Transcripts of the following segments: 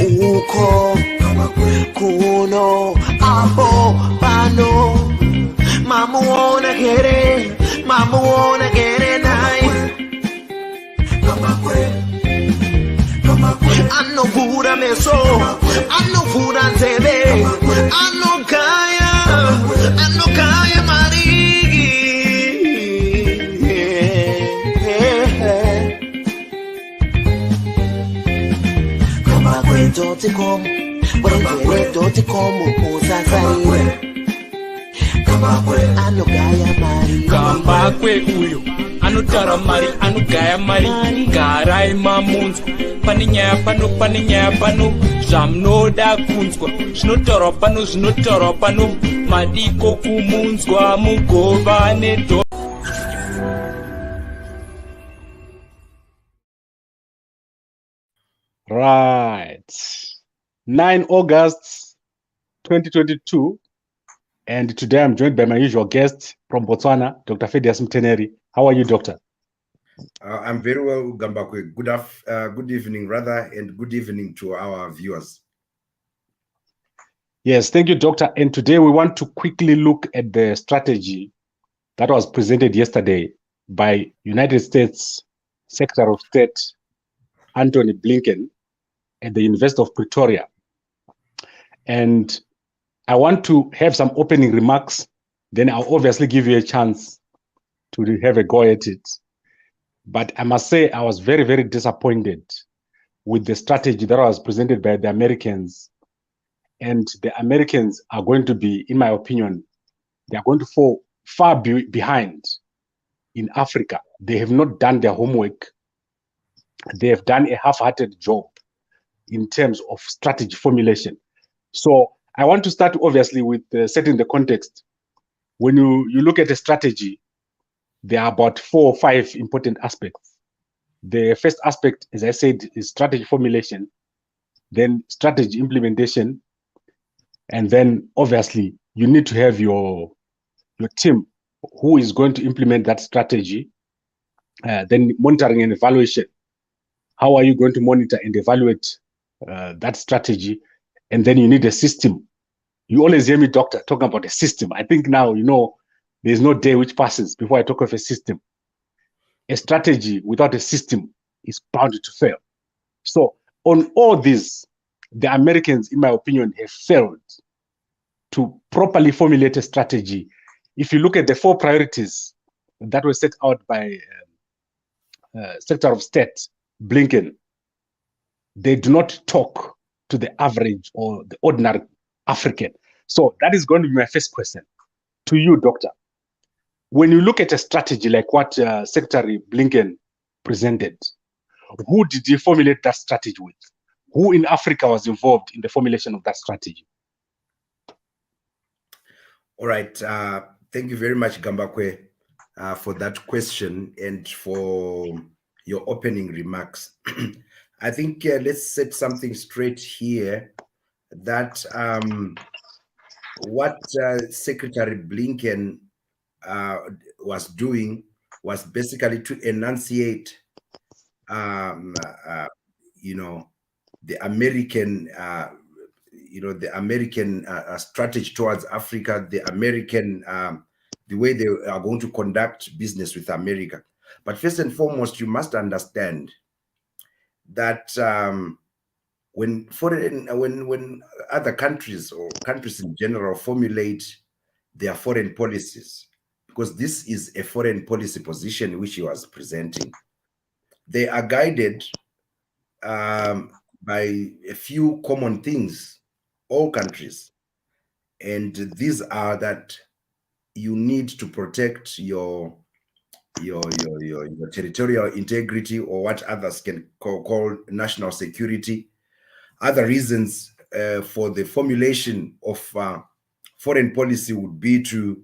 Uko kuno abo bano mama wanna get it nice. I know food I me so I know food I tebe I know kaya marigi kama kwetu tikom kwetu tikom usasai kama kwe anogaya mari kamba kwe uyo anotara mari anogaya mari garai mamunzwa pane nyaya pano zvamunoda kunzwa zvinotaurwa pano madiko kumunzwa mugova nedo. Right. 9 August 2022. And today I'm joined by my usual guest from Botswana, Dr. Feddious Mutenheri. How are you, doctor? I'm very well, Gambakwe. Good evening, rather, and good evening to our viewers. Yes, thank you, doctor. And today we want to quickly look at the strategy that was presented yesterday by United States Secretary of State Antony Blinken at the University of Pretoria. And I want to have some opening remarks, then I'll obviously give you a chance to have a go at it. But I must say I was very, very disappointed with the strategy that was presented by the Americans. And the Americans are going to be, in my opinion, they are going to fall far behind in Africa. They have not done their homework. They have done a half-hearted job in terms of strategy formulation. So I want to start obviously with setting the context. When you look at a strategy, there are about 4 or 5 important aspects. The first aspect, as I said, is strategy formulation, then strategy implementation, and then obviously you need to have your team who is going to implement that strategy, then monitoring and evaluation. How are you going to monitor and evaluate that strategy? And then you need a system. You always hear me, doctor, talking about a system. I think now, there's no day which passes before I talk of a system. A strategy without a system is bound to fail. So on all this, the Americans, in my opinion, have failed to properly formulate a strategy. If you look at the 4 priorities that were set out by Secretary of State Blinken, they do not talk to the average or the ordinary African. So that is going to be my first question to you, doctor. When you look at a strategy like what Secretary Blinken presented, who did he formulate that strategy with? Who in Africa was involved in the formulation of that strategy? All right. Thank you very much, Gambakwe, for that question and for your opening remarks. I think let's set something straight here that what Secretary Blinken was doing was basically to enunciate, the American, the American strategy towards Africa, the American, the way they are going to conduct business with America. But first and foremost, you must understand that when other countries or countries in general formulate their foreign policies, because this is a foreign policy position which he was presenting, they are guided by a few common things, all countries. And these are that you need to protect your territorial integrity, or what others can call national security. Other reasons for the formulation of foreign policy would be to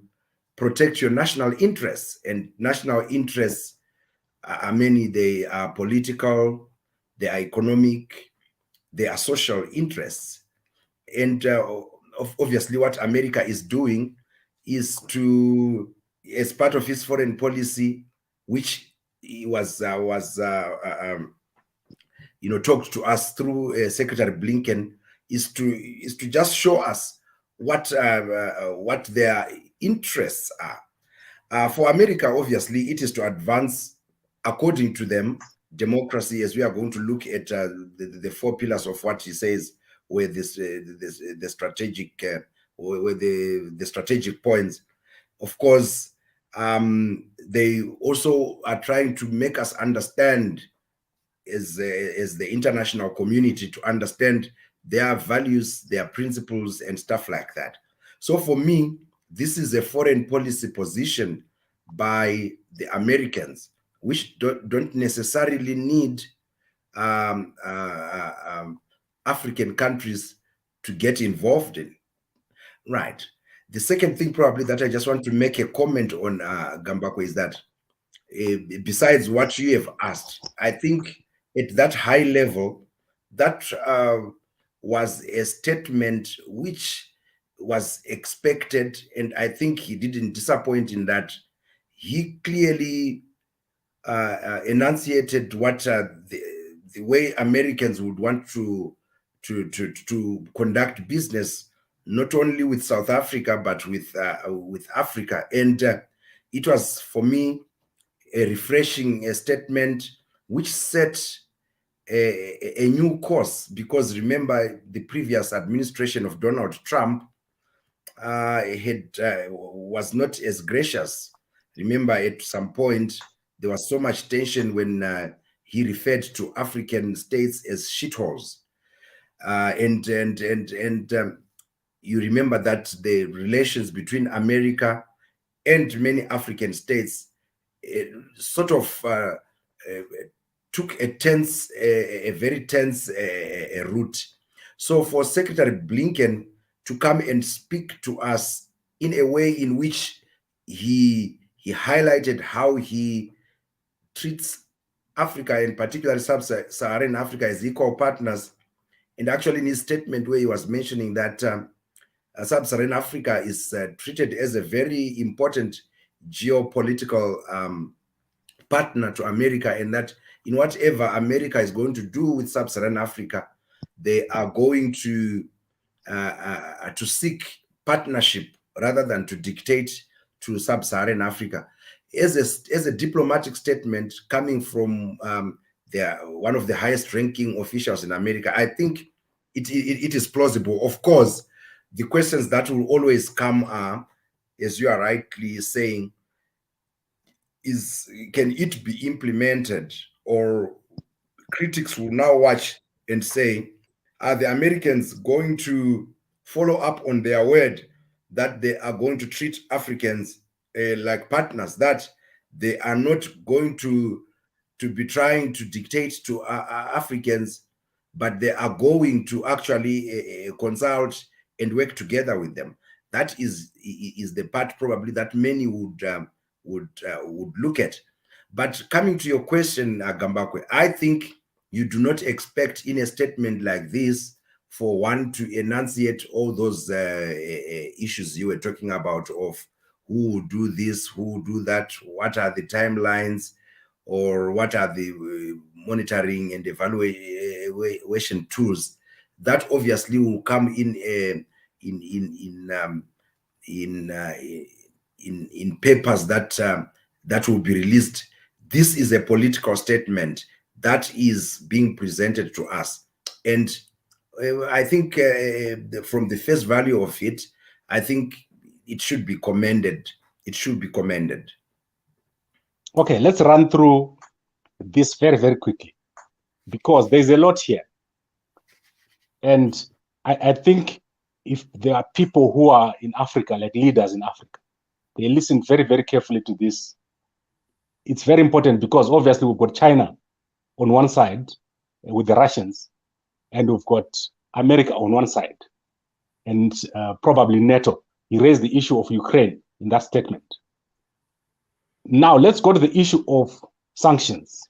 protect your national interests, and national interests are many. They are political, they are economic, they are social interests. And obviously what America is doing is to, as part of its foreign policy, which was talked to us through Secretary Blinken is to just show us what their interests are. For America, obviously, it is to advance, according to them, democracy, as we are going to look at the four pillars of what he says, where the strategic where the strategic points. Of course, they also are trying to make us understand, as the international community, to understand their values, their principles, and stuff like that. So for me, this is a foreign policy position by the Americans, which don't necessarily need African countries to get involved in. Right. The second thing probably that I just want to make a comment on, Gambako, is that besides what you have asked, I think at that high level, that was a statement which was expected, and I think he didn't disappoint in that. He clearly enunciated what the way Americans would want to conduct business, not only with South Africa but with Africa, and it was, for me, a refreshing statement which set a new course, because remember, the previous administration of Donald Trump was not as gracious. Remember, at some point there was so much tension when he referred to African states as shitholes, and you remember that the relations between America and many African states sort of took a very tense route. So for Secretary Blinken to come and speak to us in a way in which he highlighted how he treats Africa, and particularly Sub-Saharan Africa, as equal partners, and actually in his statement where he was mentioning that Sub-Saharan Africa is treated as a very important geopolitical partner to America, and that in whatever America is going to do with Sub-Saharan Africa, they are going to seek partnership rather than to dictate to Sub-Saharan Africa. As a diplomatic statement coming from one of the highest ranking officials in America, I think it is plausible. Of course, the questions that will always come are, as you are rightly saying, can it be implemented? Or critics will now watch and say, are the Americans going to follow up on their word that they are going to treat Africans like partners, that they are not going to be trying to dictate to Africans, but they are going to actually consult and work together with them? That is the part probably that many would look at. But coming to your question, Gambakwe, I think you do not expect in a statement like this for one to enunciate all those issues you were talking about, of who will do this, who will do that, what are the timelines, or what are the monitoring and evaluation tools. That obviously will come in papers that will be released. This is a political statement that is being presented to us, and I think from the face value of it, I think it should be commended. It should be commended. Okay, let's run through this very, very quickly, because there's a lot here. And I think if there are people who are in Africa, like leaders in Africa, they listen very, very carefully to this. It's very important, because obviously we've got China on one side with the Russians, and we've got America on one side, and probably NATO. He raised the issue of Ukraine in that statement. Now let's go to the issue of sanctions.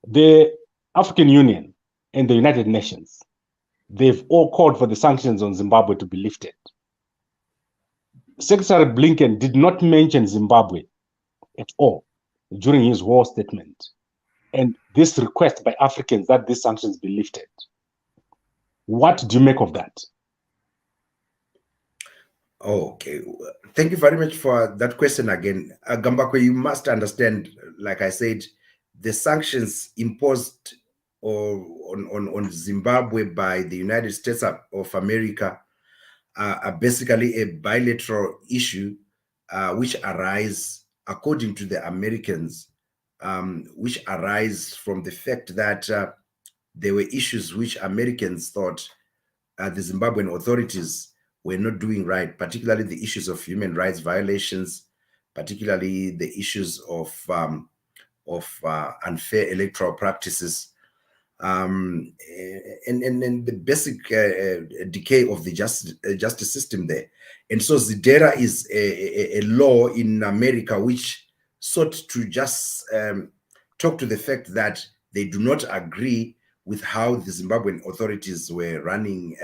The African Union and the United Nations, they've all called for the sanctions on Zimbabwe to be lifted. Secretary Blinken did not mention Zimbabwe at all during his war statement. and this request by Africans that these sanctions be lifted. What do you make of that? Okay, thank you very much for that question again. Gambakwe, you must understand, like I said, the sanctions imposed on Zimbabwe by the United States of America are basically a bilateral issue which arise, according to the Americans, which arise from the fact that there were issues which Americans thought the Zimbabwean authorities were not doing right, particularly the issues of human rights violations, particularly the issues of unfair electoral practices, and the basic decay of the justice system there. And so ZIDERA is a law in America which sought to just talk to the fact that they do not agree with how the Zimbabwean authorities were running,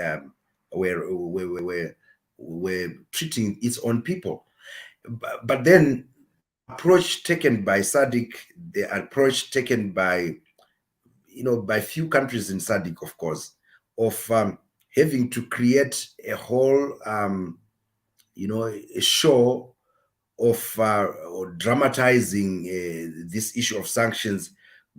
were treating its own people. But then approach taken by SADC, the approach taken by by few countries in SADC, of course, of having to create a whole a show of or dramatizing this issue of sanctions,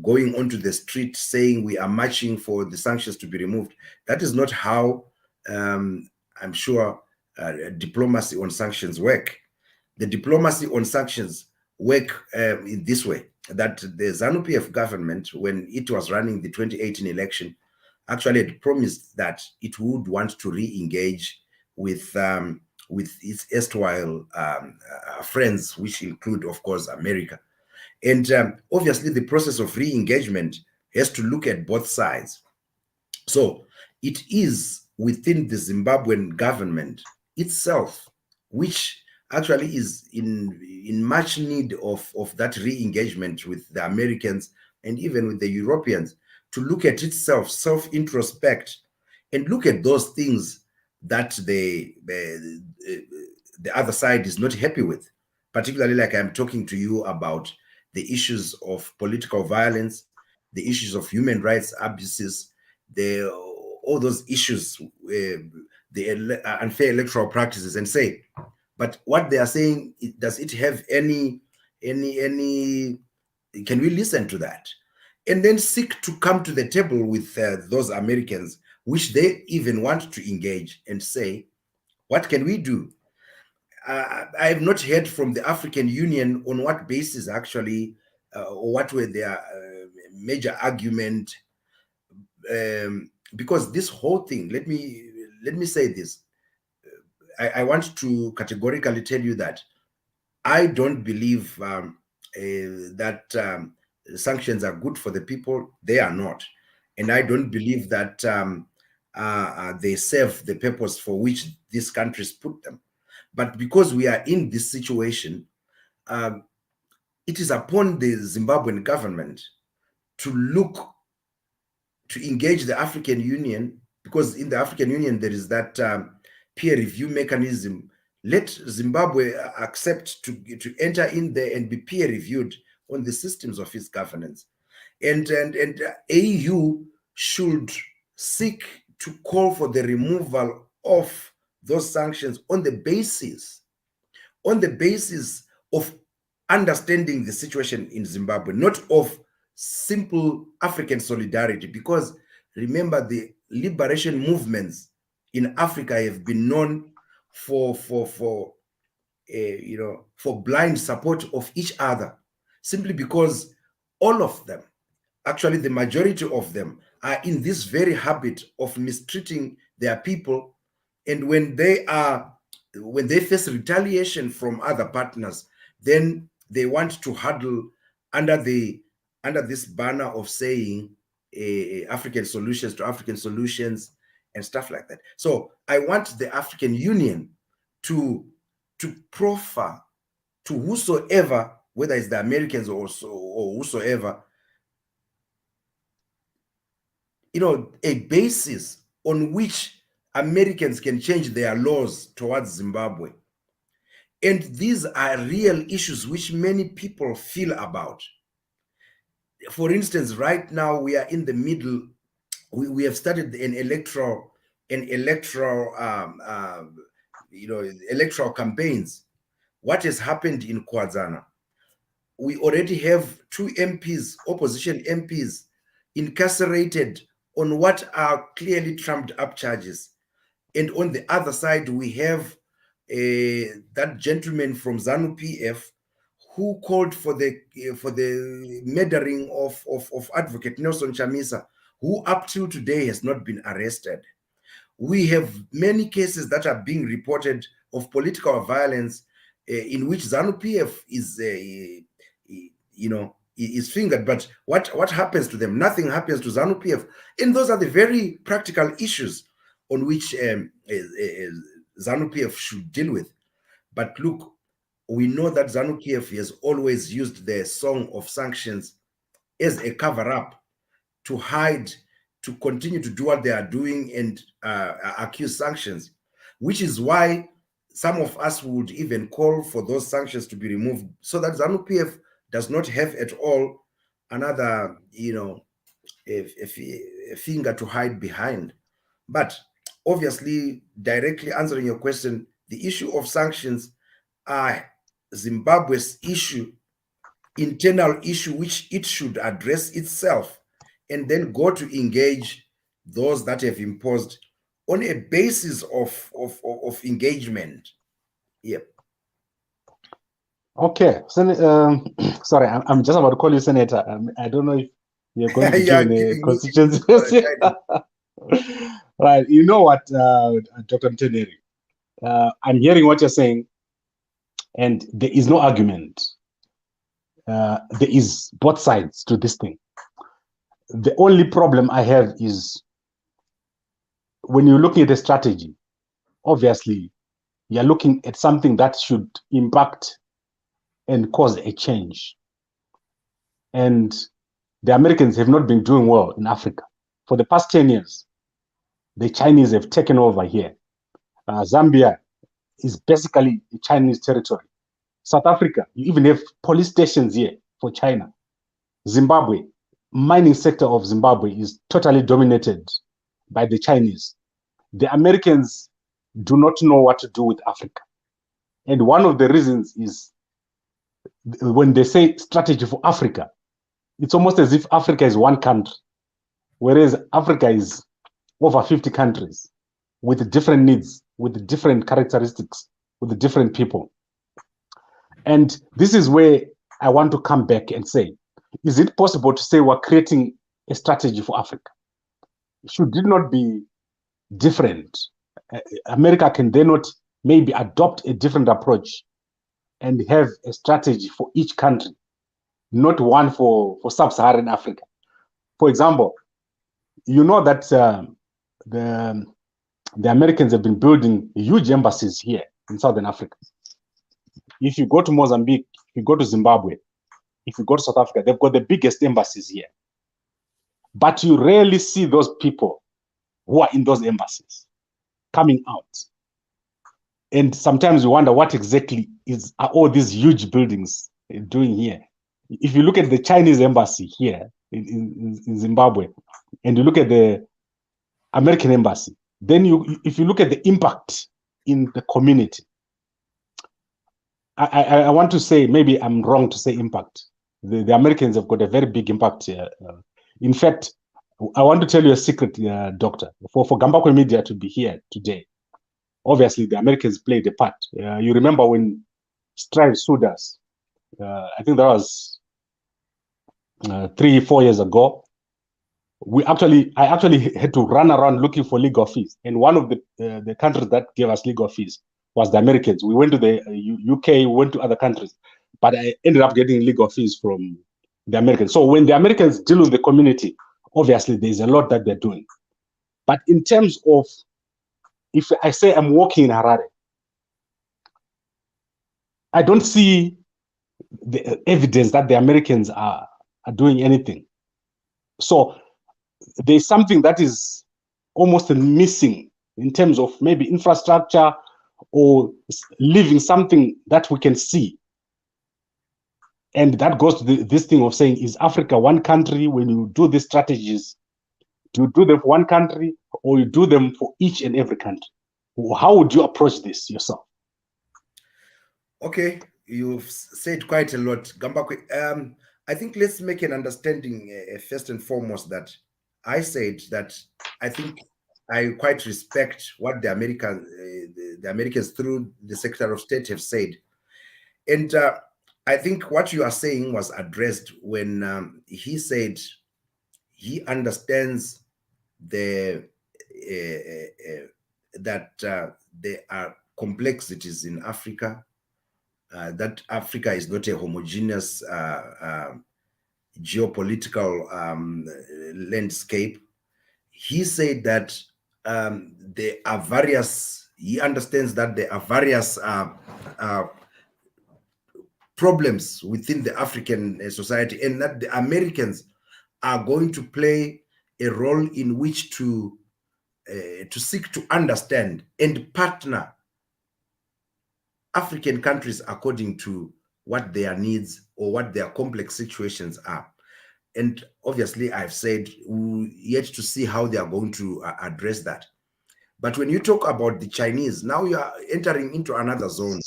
going onto the street saying we are marching for the sanctions to be removed. That is not how I'm sure diplomacy on sanctions work. The diplomacy on sanctions work in this way, that the ZANU-PF government, when it was running the 2018 election, actually had promised that it would want to re-engage with its erstwhile friends, which include, of course, America. And obviously, the process of re-engagement has to look at both sides. So it is within the Zimbabwean government itself, which actually is in much need of that re-engagement with the Americans and even with the Europeans, to look at itself, self-introspect, and look at those things that the other side is not happy with, particularly like I'm talking to you about the issues of political violence, the issues of human rights abuses, all those issues, the unfair electoral practices, and say, but what they are saying, does it have any, can we listen to that? And then seek to come to the table with those Americans, which they even want to engage, and say, what can we do? I have not heard from the African Union on what basis actually, or what were their major argument, because this whole thing, let me say this. I want to categorically tell you that I don't believe that sanctions are good for the people. They are not. And I don't believe that they serve the purpose for which these countries put them. But because we are in this situation, it is upon the Zimbabwean government to engage the African Union, because in the African Union, there is that peer review mechanism. Let Zimbabwe accept to enter in there and be peer reviewed on the systems of its governance. And AU should seek to call for the removal of those sanctions on the basis of understanding the situation in Zimbabwe, not of simple African solidarity. Because remember, the liberation movements in Africa have been known for blind support of each other, simply because all of them, actually the majority of them, are in this very habit of mistreating their people. And when they face retaliation from other partners, then they want to huddle under this banner of saying African solutions to African solutions and stuff like that. So I want the African Union to proffer to whosoever, whether it's the Americans or whosoever, a basis on which Americans can change their laws towards Zimbabwe. And these are real issues which many people feel about. for instance, right now we are in the middle. We have started an electoral electoral campaigns. What has happened in Kwazana? We already have 2 MPs, opposition MPs, incarcerated on what are clearly trumped up charges. And on the other side, we have that gentleman from ZANU PF who called for the murdering of Advocate Nelson Chamisa, who up till today has not been arrested. We have many cases that are being reported of political violence in which ZANU PF is, is fingered. But what happens to them? Nothing happens to ZANU PF. And those are the very practical issues on which ZANU PF should deal with. But look, we know that ZANU PF has always used the song of sanctions as a cover-up to hide, to continue to do what they are doing and accuse sanctions, which is why some of us would even call for those sanctions to be removed so that ZANU PF does not have at all another, a finger to hide behind. But obviously, directly answering your question, the issue of sanctions are Zimbabwe's issue, internal issue, which it should address itself and then go to engage those that have imposed on a basis of engagement. Yep. Okay. Sorry, I'm just about to call you Senator. I don't know if you're going to be given a constituency. Right. You know what, Dr. Mutenheri? I'm hearing what you're saying, and there is no argument. There is both sides to this thing. The only problem I have is when you're looking at a strategy, obviously, you're looking at something that should impact and cause a change. And the Americans have not been doing well in Africa. For the past 10 years, the Chinese have taken over here. Zambia is basically Chinese territory. South Africa, you even have police stations here for China. Zimbabwe, mining sector of Zimbabwe is totally dominated by the Chinese. The Americans do not know what to do with Africa. And one of the reasons is when they say strategy for Africa, it's almost as if Africa is one country, whereas Africa is over 50 countries with different needs, with different characteristics, with different people. And this is where I want to come back and say, is it possible to say we're creating a strategy for Africa? Should it not be different? America can then not maybe adopt a different approach and have a strategy for each country, not one for sub-Saharan Africa. For example, you know that the Americans have been building huge embassies here in Southern Africa. If you go to Mozambique, if you go to Zimbabwe, if you go to South Africa, they've got the biggest embassies here. But you rarely see those people who are in those embassies coming out. And sometimes you wonder what exactly are all these huge buildings doing here. If you look at the Chinese embassy here in Zimbabwe, and you look at the American embassy, then if you look at the impact in the community, I want to say, maybe I'm wrong to say impact. The Americans have got a very big impact here. In fact, I want to tell you a secret, Doctor, for Gambakwe Media to be here today. Obviously, the Americans played a part. You remember when Strive sued us? I think that was 3-4 years ago. I actually had to run around looking for legal fees, and one of the countries that gave us legal fees was the Americans. We went to the UK, we went to other countries, but I ended up getting legal fees from the Americans. So when the Americans deal with the community, obviously there's a lot that they're doing. But in terms of, if I say I'm working in Harare, I don't see the evidence that the Americans are doing anything. So there's something that is almost missing in terms of maybe infrastructure or leaving something that we can see. And that goes to this thing of saying, is Africa one country? When you do these strategies, do you do them for one country or you do them for each and every country? How would you approach this yourself? Okay, you've said quite a lot, Gambakwe. I think let's make an understanding first and foremost that I said that I think I quite respect what the Americans through the Secretary of State have said, and I think what you are saying was addressed when he said he understands the that there are complexities in Africa. That Africa is not a homogeneous geopolitical landscape. He said that there are various, he understands that there are various problems within the African society, and that the Americans are going to play a role in which to seek to understand and partner African countries according to what their needs or what their complex situations are. And obviously, I've said we're yet to see how they are going to address that. But when you talk about the Chinese, now you are entering into another zone.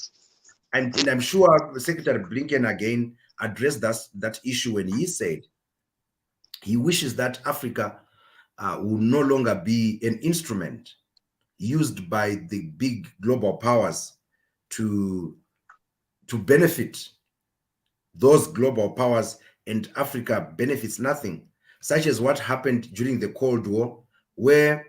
And I'm sure Secretary Blinken again addressed that issue when he said he wishes that Africa will no longer be an instrument used by the big global powers to benefit those global powers, and Africa benefits nothing, such as what happened during the Cold War, where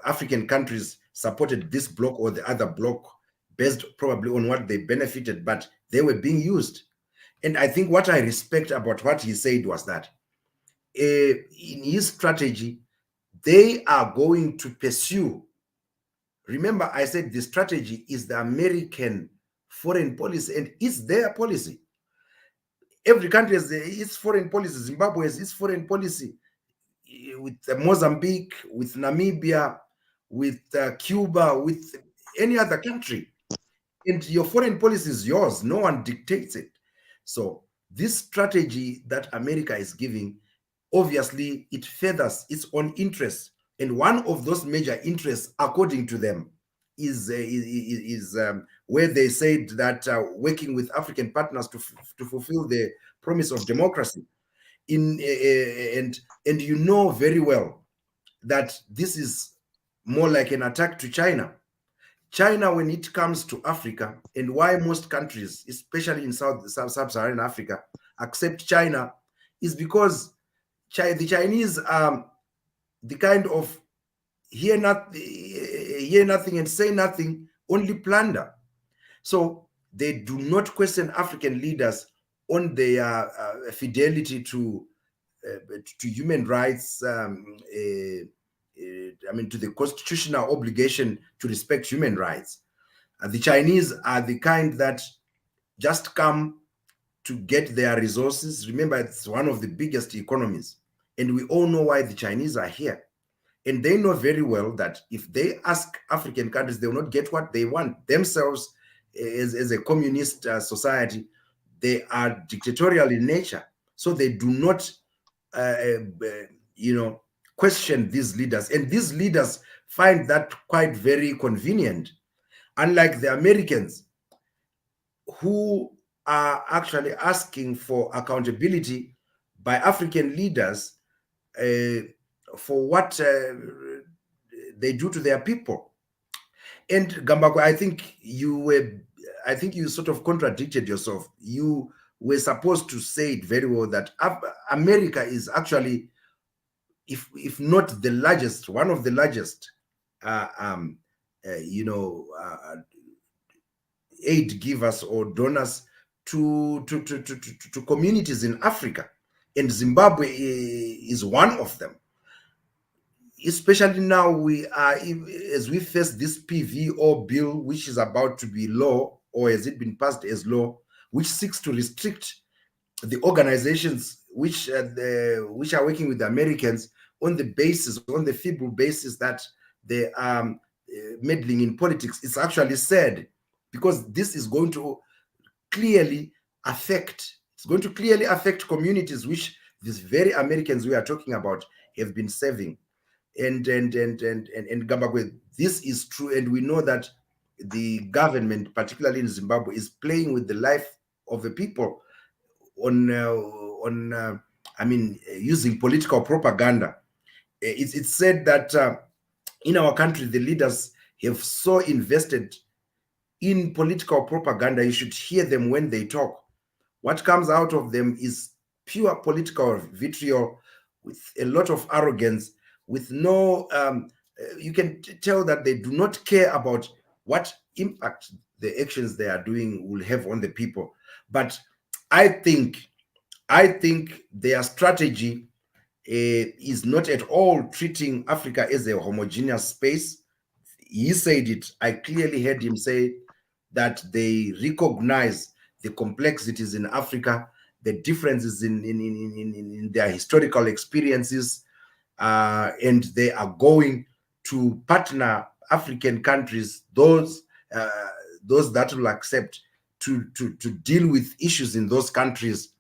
African countries supported this bloc or the other bloc based probably on what they benefited, but they were being used. And I think what I respect about what he said was that in his strategy, they are going to pursue. Remember, I said the strategy is the American foreign policy, and it's their policy. Every country has its foreign policy. Zimbabwe has its foreign policy with Mozambique, with Namibia, with Cuba, with any other country. And your foreign policy is yours. No one dictates it. So this strategy that America is giving, obviously, it furthers its own interests. And one of those major interests, according to them, is where they said that working with African partners to fulfill the promise of democracy. And you know very well that this is more like an attack to China. China, when it comes to Africa, and why most countries, especially in sub-Saharan Africa, accept China, is because the Chinese are the kind of hear nothing and say nothing, only plunder. So they do not question African leaders on their fidelity to human rights. I mean, to the constitutional obligation to respect human rights. The Chinese are the kind that just come to get their resources. Remember, it's one of the biggest economies. And we all know why the Chinese are here. And they know very well that if they ask African countries, they will not get what they want. Themselves, as a communist society, they are dictatorial in nature. So they do not, question these leaders. And these leaders find that quite very convenient. Unlike the Americans, who are actually asking for accountability by African leaders for what they do to their people. And Gambako, I think you sort of contradicted yourself. You were supposed to say it very well that America is actually, if not the largest, one of the largest, aid givers or donors to communities in Africa, and Zimbabwe is one of them. Especially now, we are, as we face this PVO bill, which is about to be law, or has it been passed as law, which seeks to restrict the organizations which are working with the Americans on the feeble basis that they are meddling in politics. It's actually sad, because this is going to clearly it's going to clearly affect communities which these very Americans we are talking about have been serving. And Gambagwe, this is true, and we know that the government, particularly in Zimbabwe, is playing with the life of the people using political propaganda. It's said that in our country, the leaders have so invested in political propaganda. You should hear them when they talk. What comes out of them is pure political vitriol with a lot of arrogance, with no, you can tell that they do not care about what impact the actions they are doing will have on the people. But I think their strategy is not at all treating Africa as a homogeneous space. He said it. I clearly heard him say that they recognize the complexities in Africa, the differences in their historical experiences, and they are going to partner African countries, those that will accept to deal with issues in those countries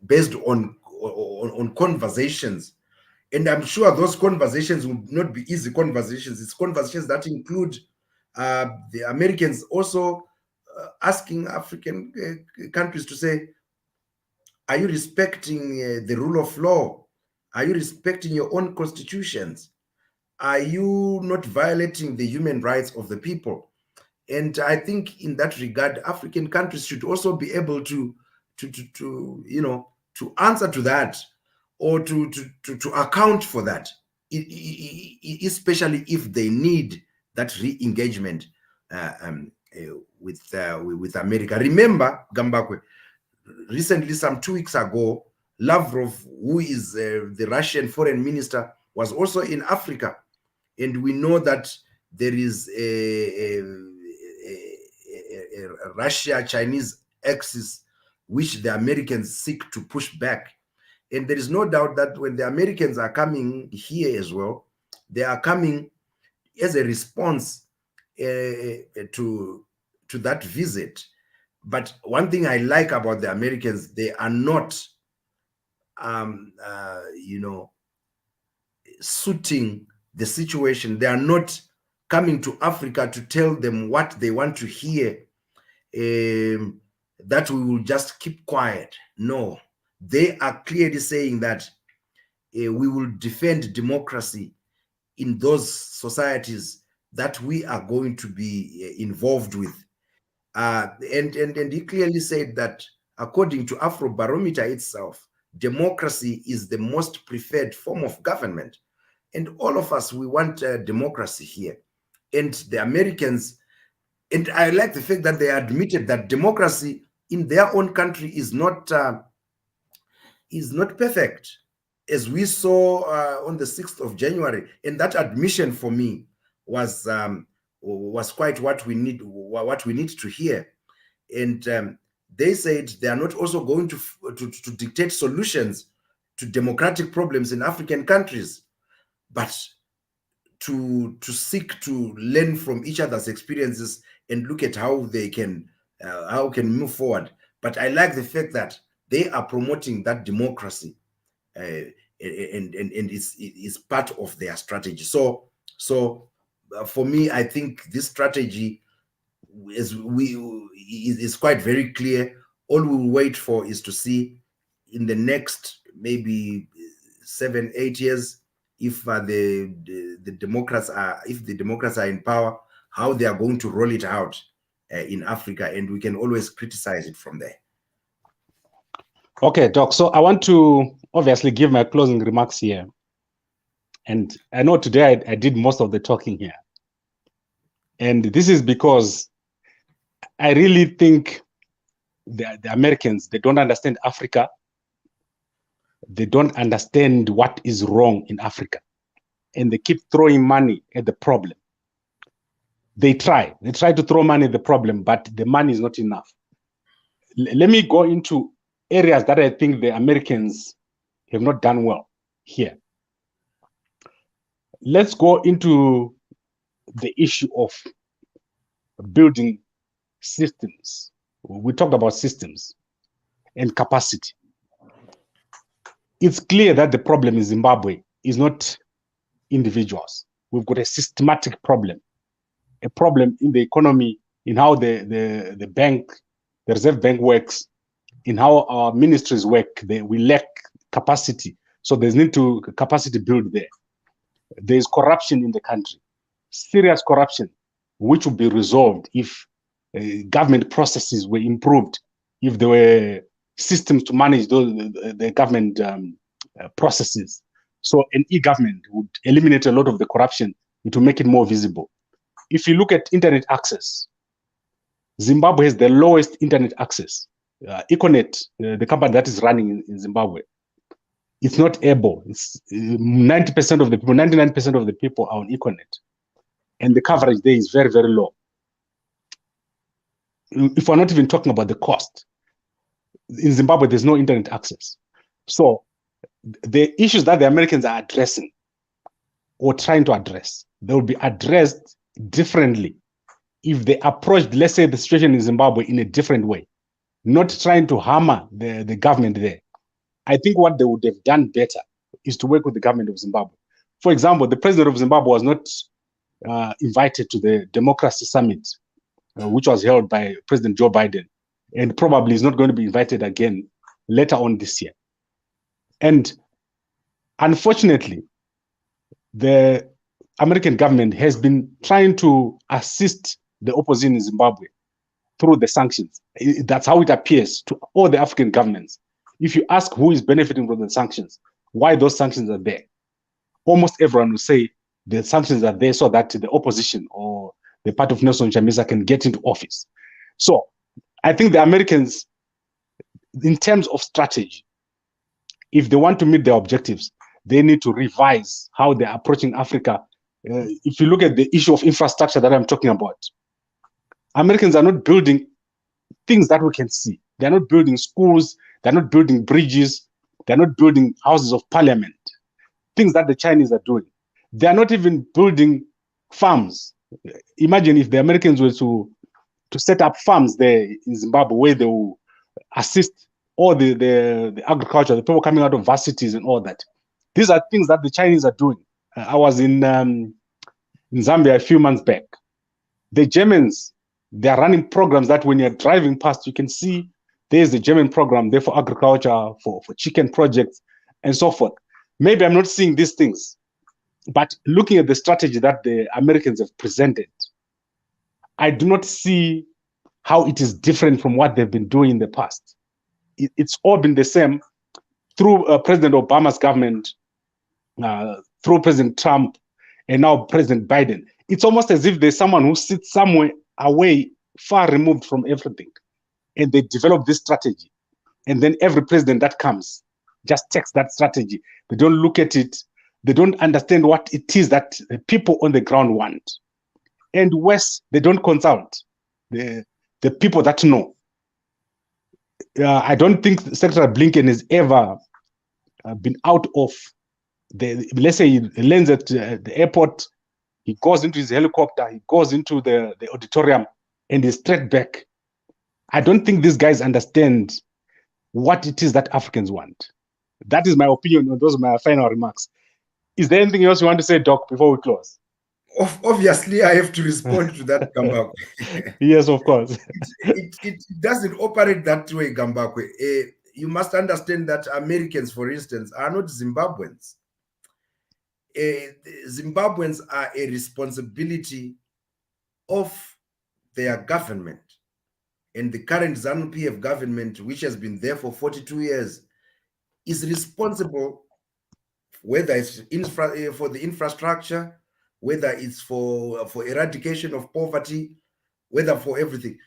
based on conversations. And I'm sure those conversations will not be easy conversations. It's conversations that include the Americans also asking African countries to say, are you respecting the rule of law? Are you respecting your own constitutions? Are you not violating the human rights of the people? And I think in that regard, African countries should also be able to answer to that, or to account for that, especially if they need that re-engagement with America. Remember, Gambakwe, recently, some 2 weeks ago, Lavrov, who is the Russian foreign minister, was also in Africa. And we know that there is a Russia-Chinese axis which the Americans seek to push back. And there is no doubt that when the Americans are coming here as well, they are coming as a response to that visit. But one thing I like about the Americans, they are not, suiting the situation. They are not coming to Africa to tell them what they want to hear, that we will just keep quiet. No, they are clearly saying that we will defend democracy in those societies that we are going to be involved with. And he clearly said that according to Afrobarometer itself, democracy is the most preferred form of government. And all of us, we want democracy here. And the Americans, and I like the fact that they admitted that democracy in their own country is not perfect, as we saw on the 6th of January. And that admission for me was quite what we need to hear. And they said they are not also going to dictate solutions to democratic problems in African countries, but to seek to learn from each other's experiences and look at how they can move forward. But I like the fact that they are promoting that democracy, and it's part of their strategy. So for me, I think this strategy is quite very clear. All we will wait for is to see in the next maybe 7-8 years, if the Democrats are in power, how they are going to roll it out in Africa, and we can always criticize it from there. Okay, Doc. So I want to obviously give my closing remarks here. And I know today I did most of the talking here. And this is because I really think the Americans, they don't understand Africa. They don't understand what is wrong in Africa. And they keep throwing money at the problem. They try to throw money at the problem, but the money is not enough. Let me go into areas that I think the Americans have not done well here. Let's go into the issue of building systems we talked about systems and capacity. It's clear that the problem in Zimbabwe is not individuals. We've got a systematic problem, a problem in the economy, in how the bank, the Reserve Bank works, in how our ministries work. We lack capacity. So there's need to capacity build there. There's corruption in the country, serious corruption, which will be resolved if government processes were improved, if there were systems to manage the government processes. So an e-government would eliminate a lot of the corruption. It will make it more visible. If you look at internet access, Zimbabwe has the lowest internet access. Econet, the company that is running in Zimbabwe, it's not able. It's 90% of the people, 99% of the people are on Econet. And the coverage there is very, very low. If we're not even talking about the cost, in Zimbabwe, there's no internet access. So the issues that the Americans are addressing or trying to address, they will be addressed differently if they approached, let's say, the situation in Zimbabwe in a different way, not trying to hammer the government there. I think what they would have done better is to work with the government of Zimbabwe. For example, the president of Zimbabwe was not invited to the Democracy Summit, which was held by President Joe Biden, and probably is not going to be invited again later on this year. And unfortunately, the American government has been trying to assist the opposition in Zimbabwe through the sanctions. That's how it appears to all the African governments. If you ask who is benefiting from the sanctions, why those sanctions are there, almost everyone will say the sanctions are there so that the opposition or the party of Nelson Chamisa can get into office. So I think the Americans, in terms of strategy, if they want to meet their objectives, they need to revise how they're approaching Africa. If you look at the issue of infrastructure that I'm talking about, Americans are not building things that we can see. They're not building schools, they're not building bridges, they're not building houses of parliament, things that the Chinese are doing. They're not even building farms. Imagine if the Americans were to set up farms there in Zimbabwe where they will assist all the agriculture, the people coming out of varsities and all that. These are things that the Chinese are doing. I was in Zambia a few months back. The Germans, they are running programs that when you're driving past, you can see there's a German program there for agriculture, for chicken projects, and so forth. Maybe I'm not seeing these things, but looking at the strategy that the Americans have presented, I do not see how it is different from what they've been doing in the past. It's all been the same through President Obama's government, through President Trump, and now President Biden. It's almost as if there's someone who sits somewhere away, far removed from everything, and they develop this strategy. And then every president that comes just takes that strategy. They don't look at it. They don't understand what it is that the people on the ground want. And worse, they don't consult the people that know. I don't think Secretary Blinken has ever been out of let's say he lands at the airport, he goes into his helicopter, he goes into the auditorium, and he's straight back. I don't think these guys understand what it is that Africans want. That is my opinion, and those are my final remarks. Is there anything else you want to say, Doc, before we close? Obviously, I have to respond to that, Gambakwe. Yes, of course. It doesn't operate that way, Gambakwe. You must understand that Americans, for instance, are not Zimbabweans. Zimbabweans are a responsibility of their government. And the current ZANU-PF government, which has been there for 42 years, is responsible, whether it's for the infrastructure, whether it's for eradication of poverty, whether for everything.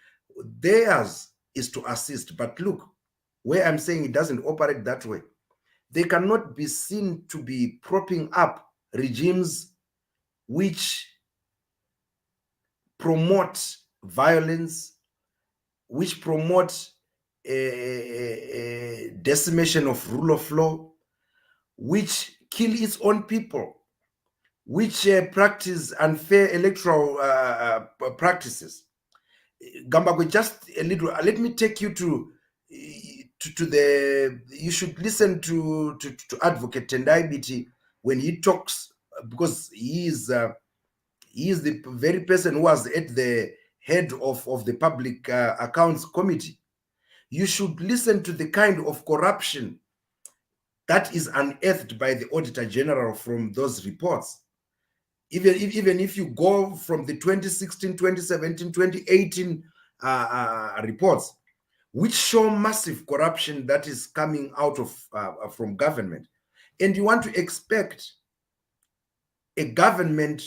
Theirs is to assist. But look, where I'm saying it doesn't operate that way, they cannot be seen to be propping up regimes which promote violence, which promote a decimation of rule of law, which kill its own people, which practice unfair electoral practices. Gambagwe, just a little. Let me take you to the. You should listen to Advocate Tendai Biti when he talks, because he is the very person who was at the head of the Public Accounts Committee. You should listen to the kind of corruption that is unearthed by the Auditor General from those reports. Even if you go from the 2016, 2017, 2018 reports, which show massive corruption that is coming out of from government, and you want to expect a government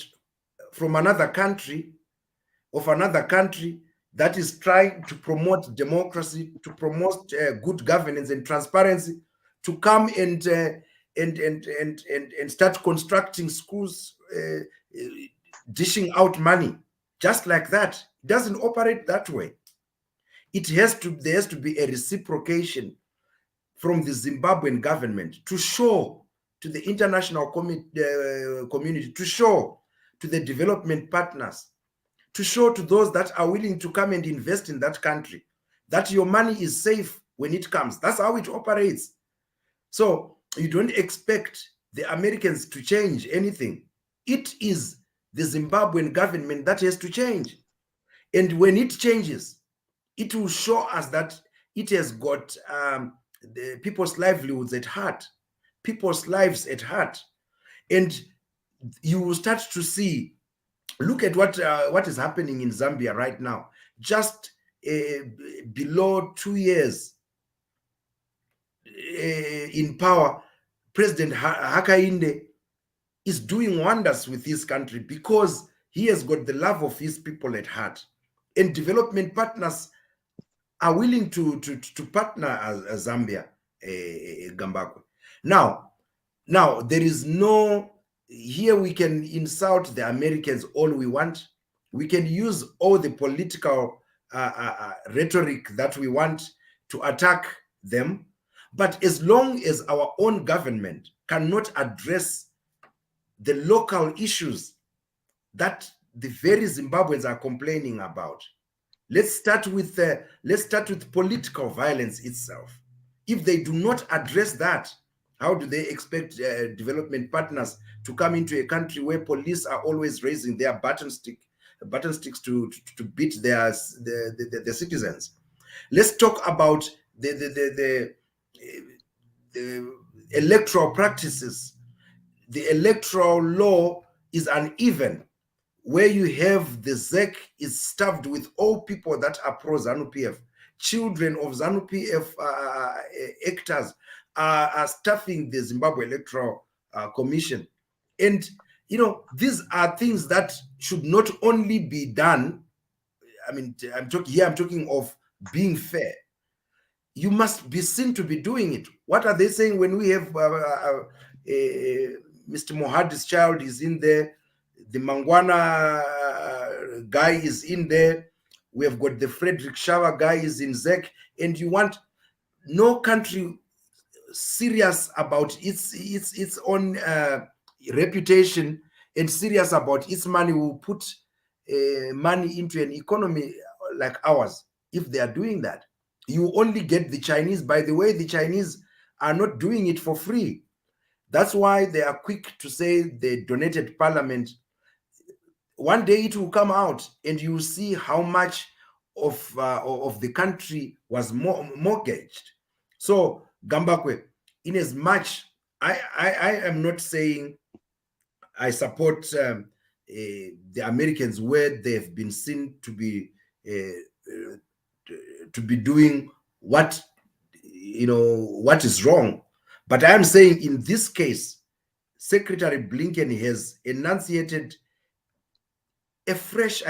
from another country, that is trying to promote democracy, to promote good governance and transparency, to come and start constructing schools, dishing out money just like that. It doesn't operate that way. There has to be a reciprocation from the Zimbabwean government to show to the international community, to show to the development partners, to show to those that are willing to come and invest in that country that your money is safe when it comes. That's how it operates. So you don't expect the Americans to change anything. It is the Zimbabwean government that has to change. And when it changes, it will show us that it has got the people's livelihoods at heart, people's lives at heart. And you will start to see, look at what is happening in Zambia right now. Just below 2 years in power, President Hakainde is doing wonders with his country because he has got the love of his people at heart. And development partners are willing to partner as Zambia, Gambakwe. Now, there is no, here we can insult the Americans all we want. We can use all the political rhetoric that we want to attack them. But as long as our own government cannot address the local issues that the very Zimbabweans are complaining about, let's start with political violence itself. If they do not address that, how do they expect development partners to come into a country where police are always raising their button sticks to beat the citizens? Let's talk about the electoral practices. The electoral law is uneven, where you have the ZEC is stuffed with all people that are pro-ZANU-PF. Children of ZANU-PF actors are stuffing the Zimbabwe Electoral Commission. And, these are things that should not only be done. I mean, I'm talking of being fair. You must be seen to be doing it. What are they saying when we have Mr. Mohadi's child is in there, the Mangwana guy is in there, we have got the Frederick Shower guy is in ZEC, and you want no country serious about its own reputation and serious about its money will put money into an economy like ours. If they are doing that, you only get the Chinese. By the way, the Chinese are not doing it for free. That's why they are quick to say they donated parliament. One day it will come out and you will see how much of the country was mortgaged. So, Gambakwe, in as much, I am not saying I support the Americans where they've been seen to be doing what is wrong. But I am saying in this case, Secretary Blinken has enunciated a fresh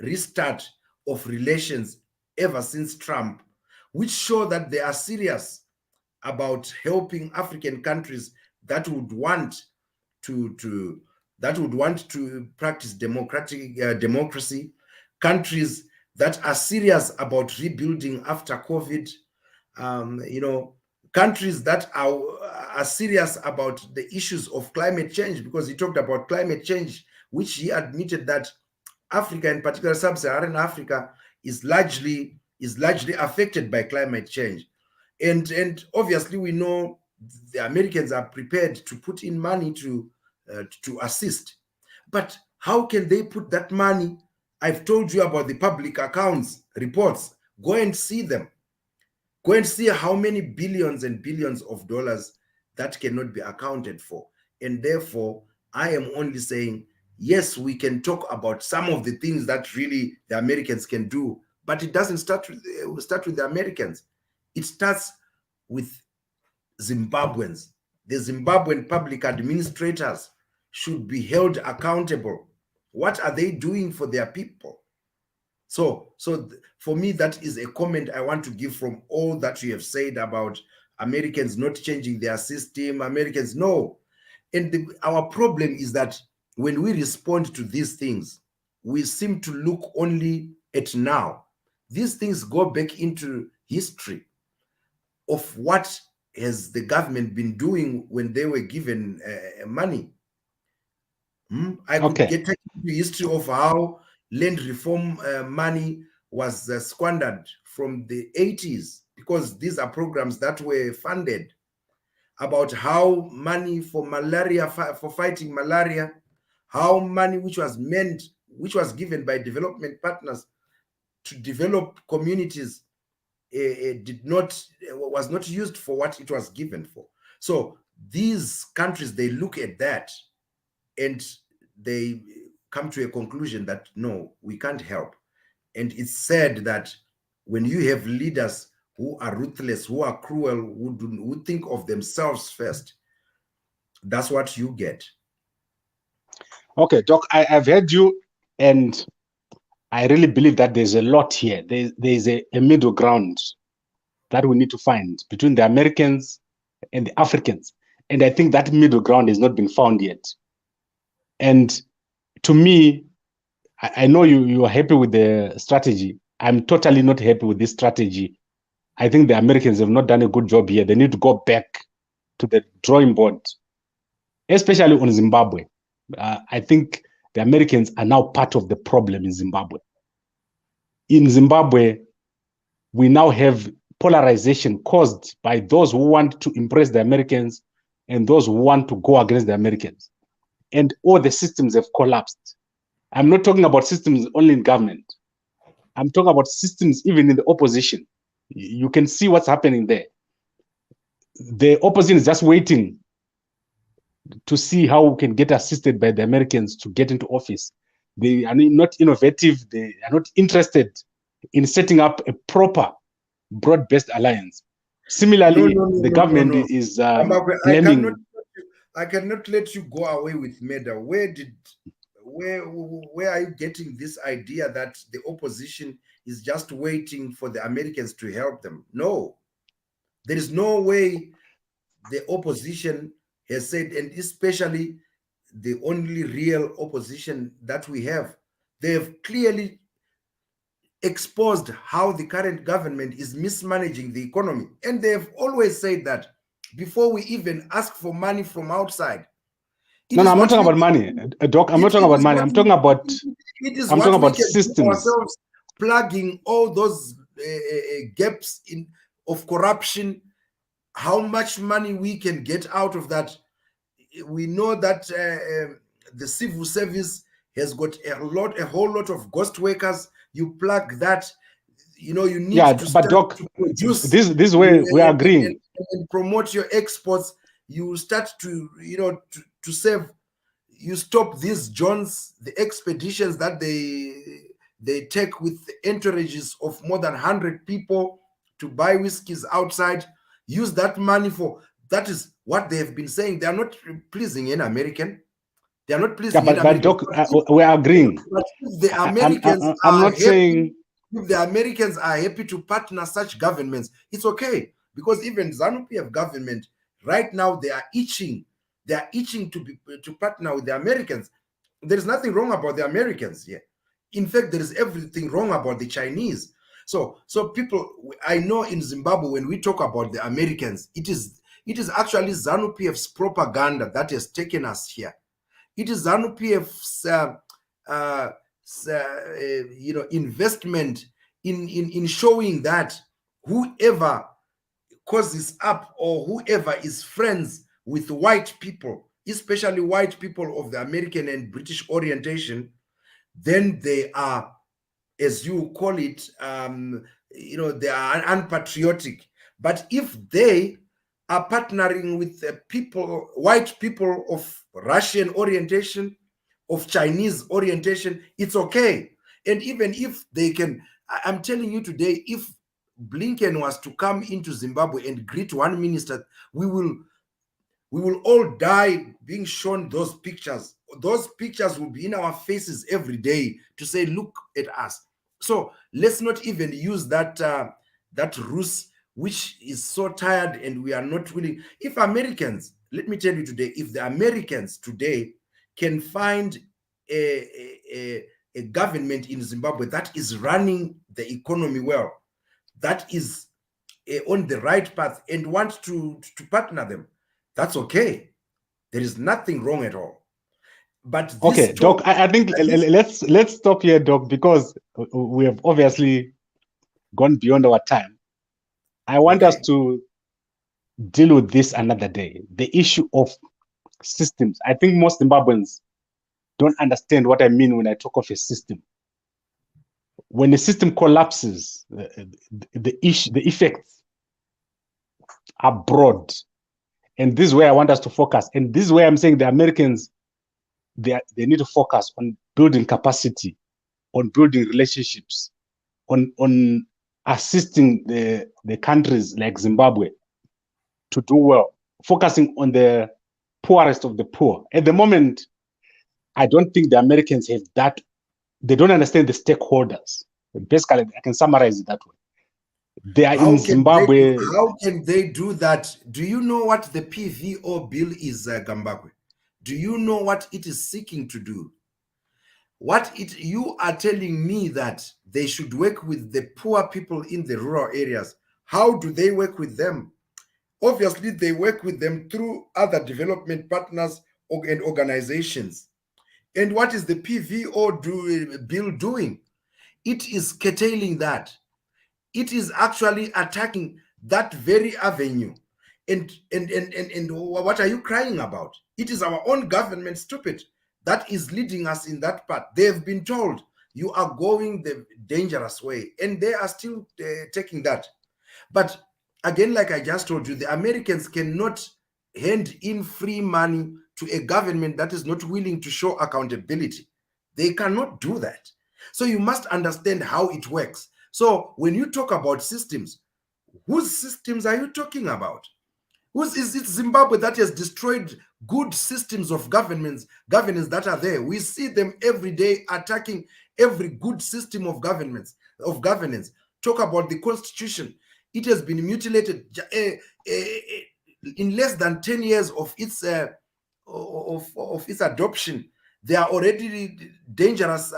restart of relations ever since Trump, which show that they are serious about helping African countries that would want to practice democracy, countries that are serious about rebuilding after COVID, countries that are serious about the issues of climate change, because he talked about climate change, which he admitted that Africa, in particular sub-Saharan Africa, is largely affected by climate change. And obviously we know the Americans are prepared to put in money to assist. But how can they put that money? I've told you about the public accounts reports. Go and see them. Go and see how many billions and billions of dollars that cannot be accounted for. And therefore, I am only saying, yes, we can talk about some of the things that really the Americans can do, but it doesn't start with the Americans. It starts with Zimbabweans. The Zimbabwean public administrators should be held accountable. What are they doing for their people? So for me, that is a comment I want to give from all that you have said about Americans not changing their system. Americans, no. And our problem is that when we respond to these things, we seem to look only at now. These things go back into history of what has the government been doing when they were given money. I could get into the history of how land reform money was squandered from the 80s, because these are programs that were funded, about how money for malaria, for fighting malaria, how money which was given by development partners to develop communities was not used for what it was given for. So these countries, they look at that and they come to a conclusion that no, we can't help. And it's said that when you have leaders who are ruthless, who are cruel, who think of themselves first, that's what you get. Okay, Doc, I've heard you, and I really believe that there's a lot here. There's a middle ground that we need to find between the Americans and the Africans. And I think that middle ground has not been found yet. And to me, I know you are happy with the strategy. I'm totally not happy with this strategy. I think the Americans have not done a good job here. They need to go back to the drawing board, especially on Zimbabwe. I think the Americans are now part of the problem in Zimbabwe. In Zimbabwe, we now have polarization caused by those who want to impress the Americans and those who want to go against the Americans. And all the systems have collapsed. I'm not talking about systems only in government. I'm talking about systems even in the opposition. You can see what's happening there. The opposition is just waiting to see how we can get assisted by the Americans to get into office. They are not innovative. They are not interested in setting up a proper broad-based alliance. Similarly, the government is blaming. I cannot let you go away with murder. Where are you getting this idea that the opposition is just waiting for the Americans to help them? No, there is no way the opposition has said, and especially the only real opposition that we have, they have clearly exposed how the current government is mismanaging the economy. And they've always said that before we even ask for money from outside. No, I'm not talking about money, Doc. I'm not talking about money. I'm talking about systems. Ourselves plugging all those gaps of corruption. How much money we can get out of that? We know that the civil service has got a whole lot of ghost workers. You plug that, you need to but Doc, to produce this way we are agreeing and promote your exports. You start to to save. You stop these Johns, the expeditions that they take with entourages of more than 100 people to buy whiskeys outside. Use that money for that. Is what they have been saying. They are not pleasing an American. They are not pleasing. But Doc, we are agreeing. But if the Americans I'm not saying. If the Americans are happy to partner such governments, it's okay, because even ZANU-PF government right now, they are itching to partner with the Americans. There is nothing wrong about the Americans here. In fact, there is everything wrong about the Chinese. So people, I know in Zimbabwe, when we talk about the Americans, it is actually ZANU-PF's propaganda that has taken us here. It is ZANU-PF's investment in showing that whoever causes up or whoever is friends with white people, especially white people of the American and British orientation, then they are, as you call it, they are unpatriotic. But if they are partnering with white people of Russian orientation, of Chinese orientation, it's okay. And even if they can, I'm telling you today, if Blinken was to come into Zimbabwe and greet one minister, we will all die being shown those pictures. Those pictures will be in our faces every day to say, look at us. So let's not even use that ruse, which is so tired, and we are not willing. If Americans, let me tell you today, if the Americans today can find a government in Zimbabwe that is running the economy well, that is on the right path, and want to partner them, that's okay. There is nothing wrong at all. But this okay, Doc, I think let's stop here, Doc, because we have obviously gone beyond our time. I want us to deal with this another day. The issue of systems. I think most Zimbabweans don't understand what I mean when I talk of a system. When the system collapses, the effects are broad. And this is where I want us to focus. And this is where I'm saying the Americans, they need to focus on building capacity, on building relationships, on assisting the countries like Zimbabwe to do well, focusing on the poorest of the poor. At the moment, I don't think the Americans have that. They don't understand the stakeholders. Basically, I can summarize it that way. They are in Zimbabwe. How can they do that? Do you know what the PVO bill is, Gambakwe? Do you know what it is seeking to do? You are telling me that they should work with the poor people in the rural areas. How do they work with them? Obviously, they work with them through other development partners and organizations. And what is the PVO bill doing? It is curtailing that. It is actually attacking that very avenue. And what are you crying about? It is our own government, stupid, that is leading us in that path. They have been told you are going the dangerous way, and they are still taking that. But again, like I just told you, the Americans cannot hand in free money to a government that is not willing to show accountability. They cannot do that. So you must understand how it works. So when you talk about systems, whose systems are you talking about? Is it Zimbabwe that has destroyed good systems of governance that are there? We see them every day attacking every good system of governance. Talk about the constitution. It has been mutilated in less than 10 years of its adoption. There are already dangerous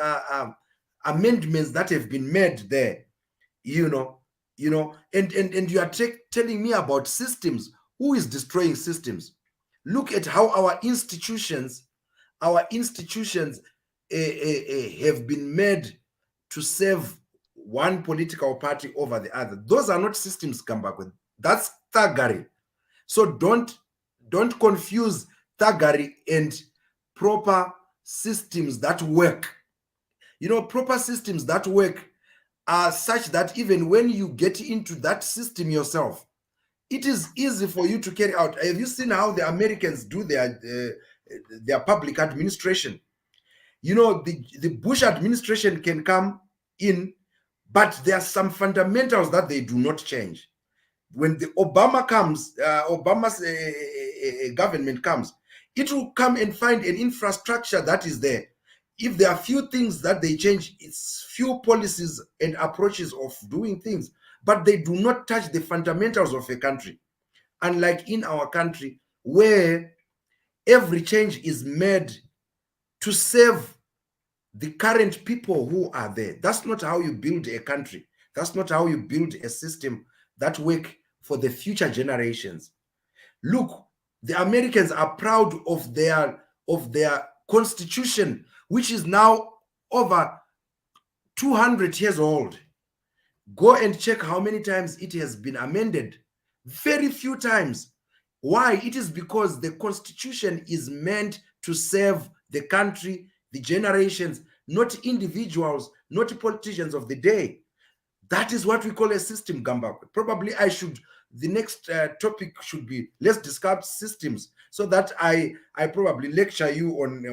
amendments that have been made there. And you are telling me about systems. Who is destroying systems? Look at how our institutions have been made to serve one political party over the other. Those are not systems, come back with. That's thuggery. So don't confuse thuggery and proper systems that work. Proper systems that work are such that even when you get into that system yourself, it is easy for you to carry out. Have you seen how the Americans do their public administration? The Bush administration can come in, but there are some fundamentals that they do not change. When the Obama comes, Obama's government comes, it will come and find an infrastructure that is there. If there are few things that they change, it's few policies and approaches of doing things, but they do not touch the fundamentals of a country. Unlike in our country, where every change is made to serve the current people who are there. That's not how you build a country. That's not how you build a system that works for the future generations. Look, the Americans are proud of their constitution, which is now over 200 years old. Go and check how many times it has been amended. Very few times. Why? It is because the constitution is meant to serve the country, the generations, not individuals, not politicians of the day. That is what we call a system, Gamba. Probably the next topic should be, let's discuss systems, so that I probably lecture you on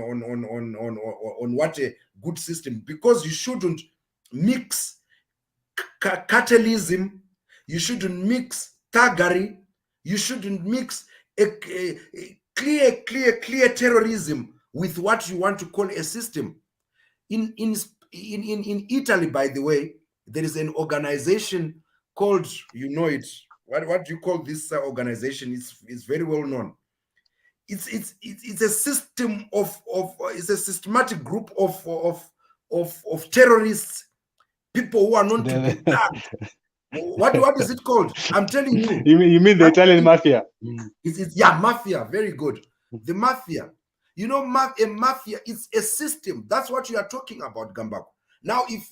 what a good system, because you shouldn't mix cartelism, you shouldn't mix thuggery, you shouldn't mix a clear terrorism with what you want to call a system. In Italy, by the way, there is an organization called, you know it, what do you call this organization? It's very well known. It's a system it's a systematic group of terrorists, people who are known to be thugs. What is it called? I'm telling you. You mean the Italian mafia? Yeah, mafia. Very good. The mafia. You know, a mafia is a system. That's what you are talking about, Gambako. Now, if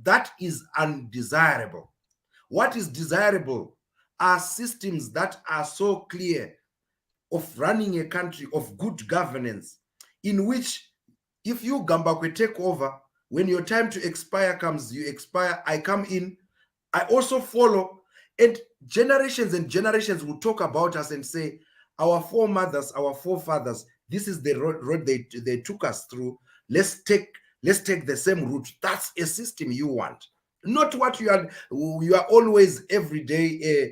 that is undesirable, what is desirable are systems that are so clear of running a country, of good governance, in which if you, Gambako, take over, when your time to expire comes, you expire, I come in, I also follow, and generations will talk about us and say, our foremothers, our forefathers, this is the road they took us through. Let's take the same route. That's a system you want, not what you are always every day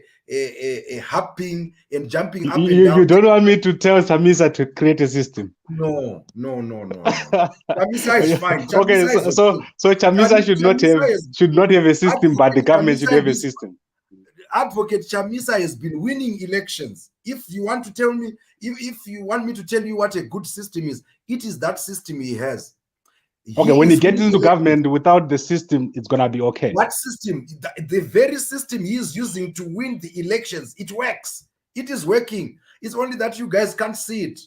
hopping and jumping up and down. You don't want me to tell Chamisa to create a system? No. Chamisa is fine. Okay, so Chamisa should not have a system, but the government should have a system. Advocate Chamisa has been winning elections. If you want to tell me, if you want me to tell you what a good system is, it is that system he has. Okay, when he gets into government without the system, it's gonna be okay. What system? The very system he is using to win the elections. It works. It is working. It's only that you guys can't see it.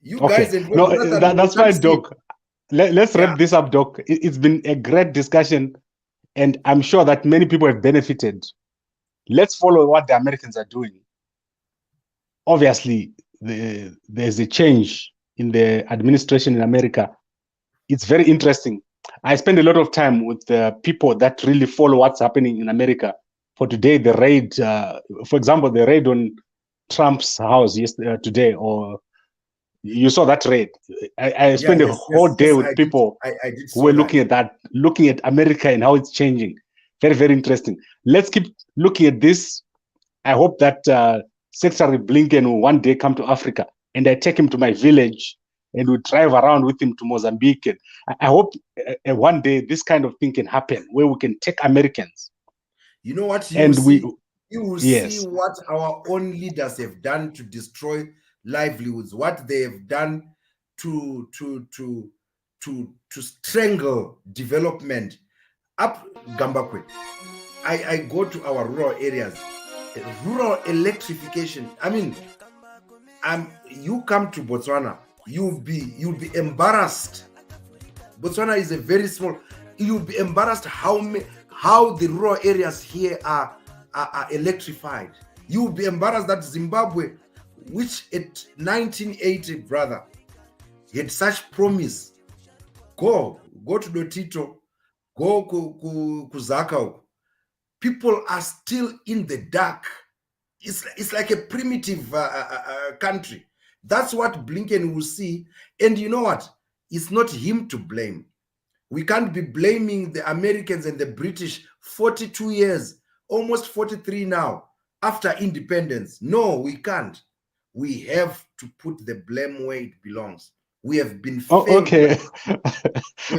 You guys, that's fine, Doc. Let's wrap this up, Doc. It's been a great discussion, and I'm sure that many people have benefited. Let's follow what the Americans are doing. Obviously, there's a change in the administration in America. It's very interesting. I spend a lot of time with people that really follow what's happening in America. For today, the raid, for example, the raid on Trump's house today, or you saw that raid. I spent a whole day with people who were looking at that, looking at America and how it's changing. Very, very interesting. Let's keep looking at this. I hope that Secretary Blinken will one day come to Africa and I take him to my village and we drive around with him to Mozambique. And I hope one day this kind of thing can happen where we can take Americans. You know what? You will see what our own leaders have done to destroy livelihoods, what they have done to strangle development. Up Gambakwe, I go to our rural areas, rural electrification. I mean, you come to Botswana, you'll be embarrassed. Botswana is a very small. You'll be embarrassed how the rural areas here are electrified. You'll be embarrassed that Zimbabwe, which at 1980, brother, had such promise. Go to Lotito. Go to Zakau. People are still in the dark. It's like a primitive country. That's what Blinken will see. And you know what? It's not him to blame. We can't be blaming the Americans and the British 42 years, almost 43 now, after independence. No, we can't. We have to put the blame where it belongs. We have been failed. Okay.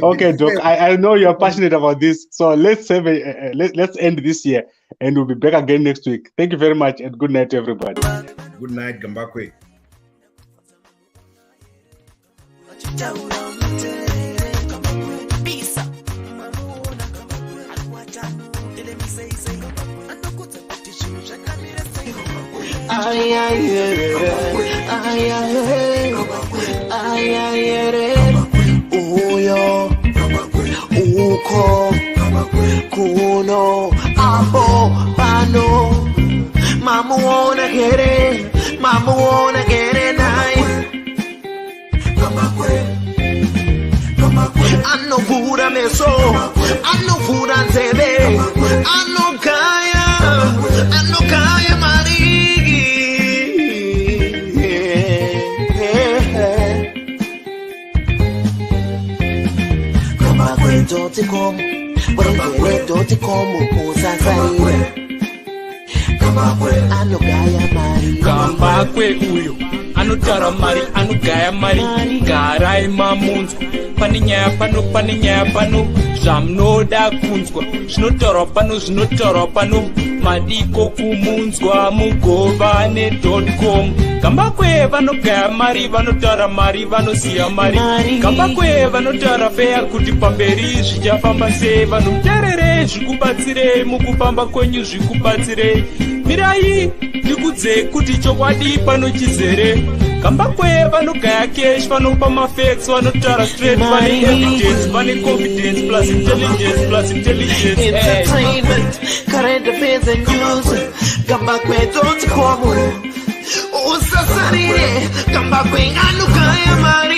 Okay, Doc. I know you're passionate about this. So let's end this year and we'll be back again next week. Thank you very much and good night to everybody. Good night, Gambakwe. Oh, yo. kuno apo pano mamuona kere nai anovhura meso anovhura nzeve anokaya mari kambakwe.com bwengere.com usasarire anogaya mari kambakwe uyo anotara mari anogaya mari garai mamunzwa pane nyaya pano zvamunoda kunzwa zvinotaurwa pano madiko kumunzwa mugovane.com kambakwe vanogaya mari vanotaura mari vanoziya mari kambakwe vanotaura feya kuti pamberi zvichafamba sei vanomuterere zvikubatsirei mukufamba kwenyu zvikubatsirei mirai ndikudze kuti chokwadi pano chizere kambakwe vanogaya cash vanopa mafacts vanotaura straight vane evidence vane confidence plus intelligence entertainment current affairs and news kambakwe.com usasarire kambakwe anogaya mari